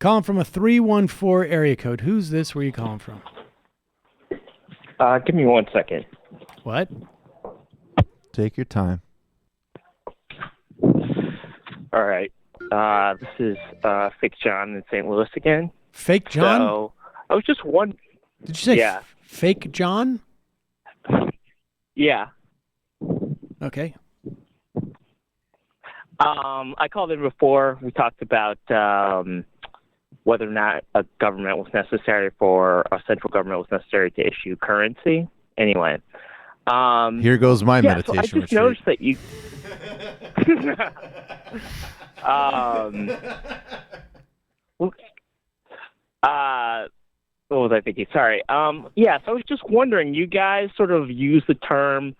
Calling from a 314 area code. Who's this? Where are you calling from? Give me 1 second. What? Take your time. All right. This is Fake John in St. Louis again. Fake John? So I was just wondering. Did you say Yeah. Fake John? Yeah. Okay. I called in before. We talked about whether or not a government was necessary for a central government was necessary to issue currency. Anyway. Here goes my meditation So I just retreat. noticed that you. What was I thinking? Sorry. So I was just wondering, you guys sort of use the term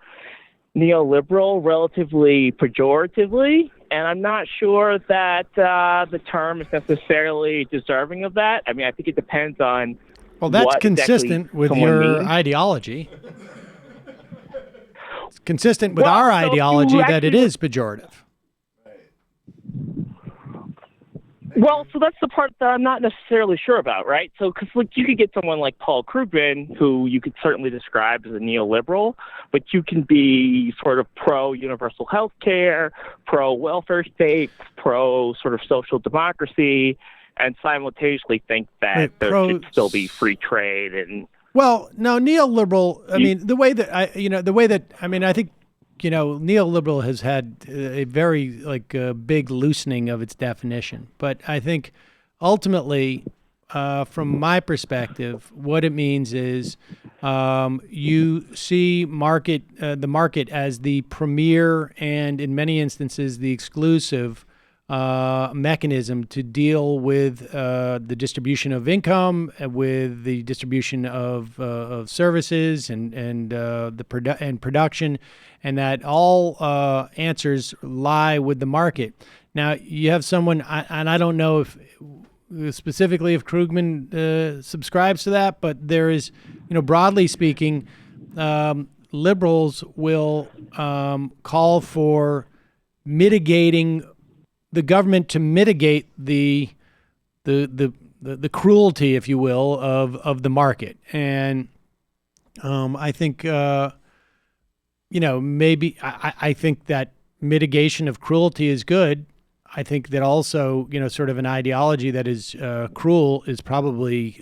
neoliberal relatively pejoratively, and I'm not sure that the term is necessarily deserving of that. I mean, I think it depends on Well, that's what consistent exactly with someone your means. ideology. It's consistent with Well, our so if you ideology that it actually- is pejorative. Well, so that's the part that I'm not necessarily sure about, right? So, because you could get someone like Paul Krugman, who you could certainly describe as a neoliberal, but you can be sort of pro-universal health care, pro-welfare states, pro sort of social democracy, and simultaneously think that Wait, there pro- should still be free trade and. Well, no, neoliberal. I mean, the way that I think, neoliberal has had a very big loosening of its definition. But I think ultimately, from my perspective, what it means is you see the market as the premier and in many instances the exclusive mechanism to deal with the distribution of income, with the distribution of services and production, and that all answers lie with the market. Now you have someone, and I don't know if specifically if Krugman subscribes to that, but there is, broadly speaking, liberals will call for mitigating the government to mitigate the cruelty, if you will, of the market. And I think maybe I think that mitigation of cruelty is good. I think that also sort of an ideology that is cruel is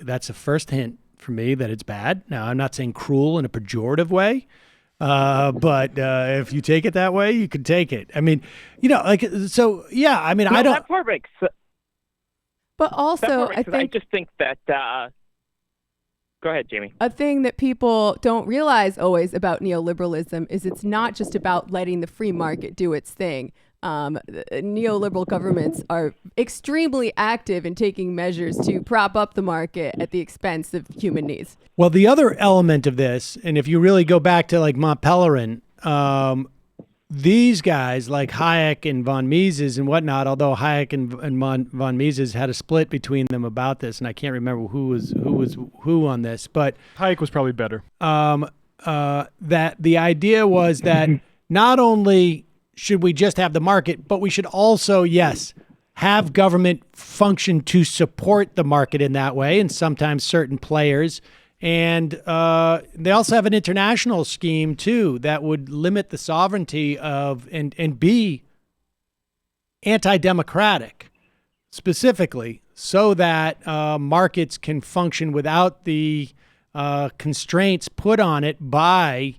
that's a first hint for me that it's bad. Now I'm not saying cruel in a pejorative way. But if you take it that way, you can take it. I mean, I don't. That part makes sense. But also, I just think that. Go ahead, Jamie. A thing that people don't realize always about neoliberalism is it's not just about letting the free market do its thing. Neoliberal governments are extremely active in taking measures to prop up the market at the expense of human needs. Well, the other element of this, and if you really go back to like Mont Pelerin, these guys like Hayek and von Mises and whatnot, although Hayek and von Mises had a split between them about this, and I can't remember who was who on this, but Hayek was probably better. That the idea was that not only should we just have the market, but we should also, yes, have government function to support the market in that way, and sometimes certain players. And they also have an international scheme, too, that would limit the sovereignty of and be anti-democratic, specifically, so that markets can function without the constraints put on it by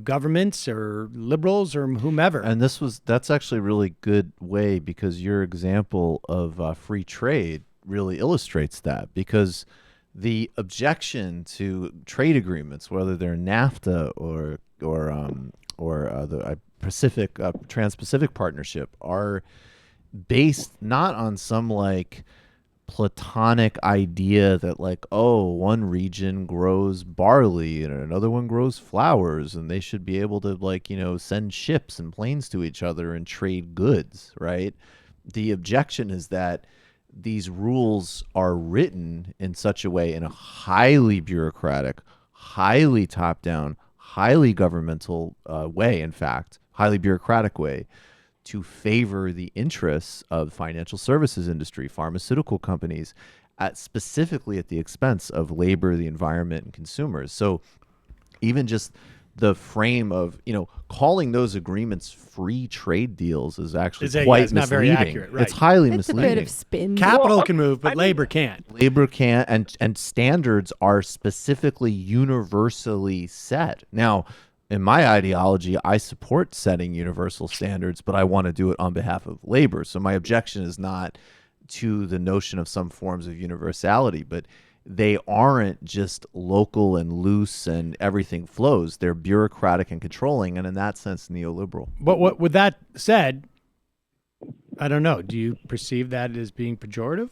governments or liberals or whomever. And that's actually a really good way, because your example of free trade really illustrates that, because the objection to trade agreements, whether they're NAFTA or the Trans-Pacific Partnership, are based not on some platonic idea that one region grows barley and another one grows flowers and they should be able to send ships and planes to each other and trade goods, right? The objection is that these rules are written in such a way, in a highly bureaucratic, highly top-down, highly governmental way, in fact, highly bureaucratic way, to favor the interests of the financial services industry, pharmaceutical companies, specifically at the expense of labor, the environment, and consumers. So even just the frame of, calling those agreements free trade deals is actually quite it's not misleading. very accurate, right? It's highly It's misleading. a bit of spin. Capital can move, but labor can't. Labor can't, and standards are specifically universally set. Now, in my ideology, I support setting universal standards, but I want to do it on behalf of labor. So my objection is not to the notion of some forms of universality, but they aren't just local and loose and everything flows. They're bureaucratic and controlling, and in that sense, neoliberal. But what with that said, I don't know. Do you perceive that as being pejorative?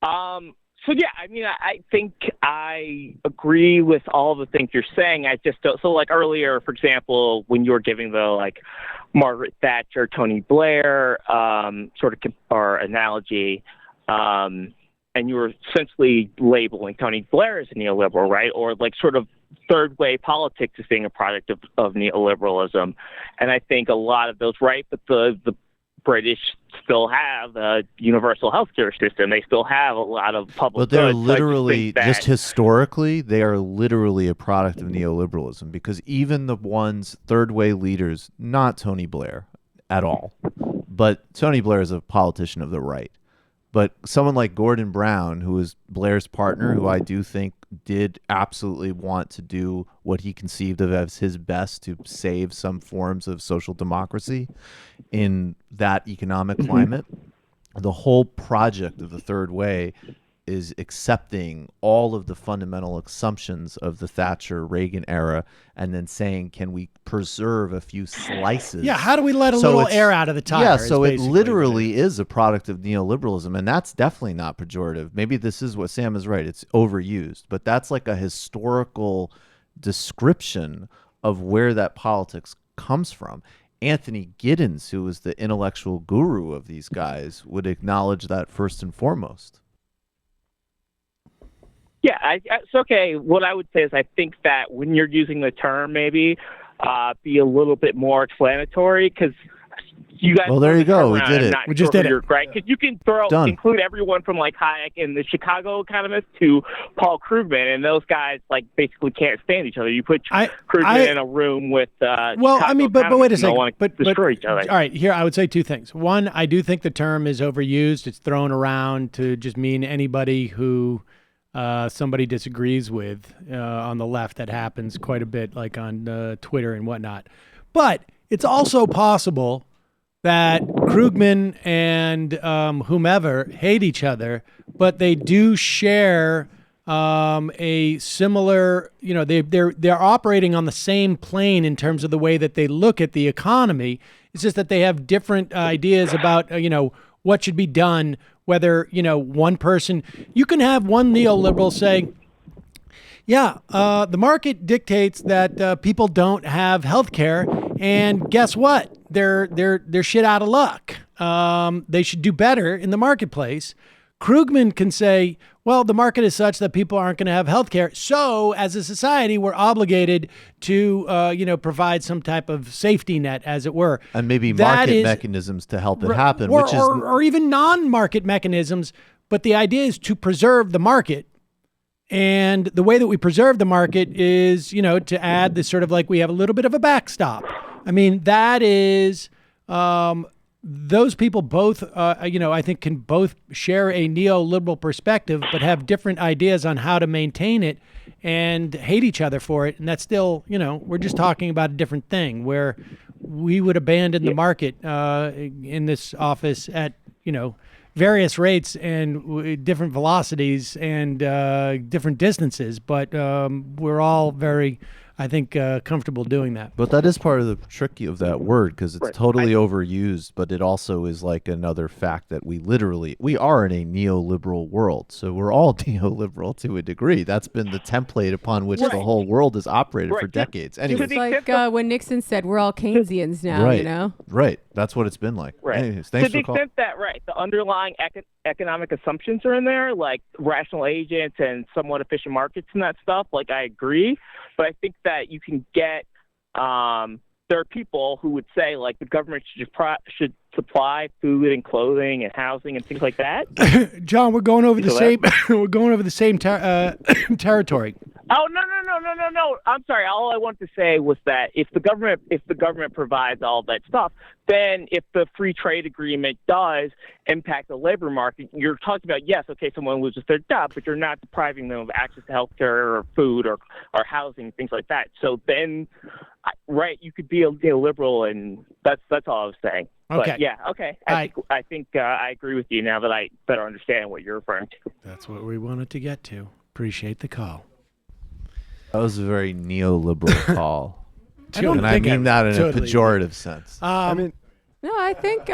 So yeah, I mean, I think I agree with all the things you're saying. I just don't. So like earlier, for example, when you were giving the like Margaret Thatcher, Tony Blair sort of or analogy, and you were essentially labeling Tony Blair as a neoliberal, right? Or like sort of third way politics as being a product of neoliberalism. And I think a lot of those, right? But the British still have a universal healthcare system. They still have a lot of public But they're goods. literally, So just historically, they are literally a product of neoliberalism, because even the ones, third way leaders, not Tony Blair at all, but Tony Blair is a politician of the right. But someone like Gordon Brown, who is Blair's partner, who I do think did absolutely want to do what he conceived of as his best to save some forms of social democracy in that economic climate, the whole project of the third way is accepting all of the fundamental assumptions of the Thatcher-Reagan era and then saying, can we preserve a few slices? Yeah, how do we let a little air out of the tire? Yeah, so it literally is a product of neoliberalism, and that's definitely not pejorative. Maybe this is what Sam is right. It's overused, but that's like a historical description of where that politics comes from. Anthony Giddens, who was the intellectual guru of these guys, would acknowledge that first and foremost. Yeah, it's okay. What I would say is I think that when you're using the term, maybe be a little bit more explanatory, because you guys. Well, there you go. We did it. We just did it. Right? Because you can include everyone from like Hayek and the Chicago economists to Paul Krugman, and those guys like basically can't stand each other. You put Krugman in a room with. Well, I mean, but wait a second. But destroy each other. All right, here I would say two things. One, I do think the term is overused. It's thrown around to just mean anybody who. Somebody disagrees with on the left. That happens quite a bit, like on Twitter and whatnot. But it's also possible that Krugman and whomever hate each other, but they do share a similar, they're operating on the same plane in terms of the way that they look at the economy. It's just that they have different ideas about, what should be done. Whether, one person, you can have one neoliberal say, yeah, the market dictates that people don't have health care, and guess what? They're shit out of luck. They should do better in the marketplace. Krugman can say, well, the market is such that people aren't going to have health care. So as a society, we're obligated to, provide some type of safety net, as it were. And maybe market mechanisms to help it happen, or even non-market mechanisms. But the idea is to preserve the market. And the way that we preserve the market is, to add this sort of like we have a little bit of a backstop. I mean, that is... those people both, I think can both share a neoliberal perspective, but have different ideas on how to maintain it and hate each other for it. And that's still, we're just talking about a different thing where we would abandon the market in this office at, various rates and different velocities and different distances. But we're all very... I think comfortable doing that. But that is part of the trick of that word, because it's totally overused, but it also is like another fact that we are in a neoliberal world. So we're all neoliberal to a degree. That's been the template upon which the whole world has operated for decades. Anyway, it's like when Nixon said we're all Keynesians now, Right. That's what it's been like. Right. Anyways, thanks to the extent that, the underlying economic assumptions are in there, like rational agents and somewhat efficient markets and that stuff, like I agree. But I think that you can get there are people who would say like the government should supply food and clothing and housing and things like that. John, we're going over the same we're going over the same territory. Oh no! I'm sorry. All I wanted to say was that if the government provides all that stuff, then if the free trade agreement does impact the labor market, you're talking about someone loses their job, but you're not depriving them of access to healthcare or food or housing, things like that. So then, right, you could be a neoliberal, and that's all I was saying. Okay. But yeah. Okay. I think I agree with you now that I better understand what you're referring to. That's what we wanted to get to. Appreciate the call. That was a very neoliberal call. I mean that in totally. a pejorative sense. No, I think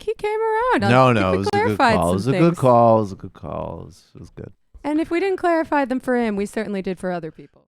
he came around. No, it was a good call. It was a good call. It was a good call. It was good. And if we didn't clarify them for him, we certainly did for other people.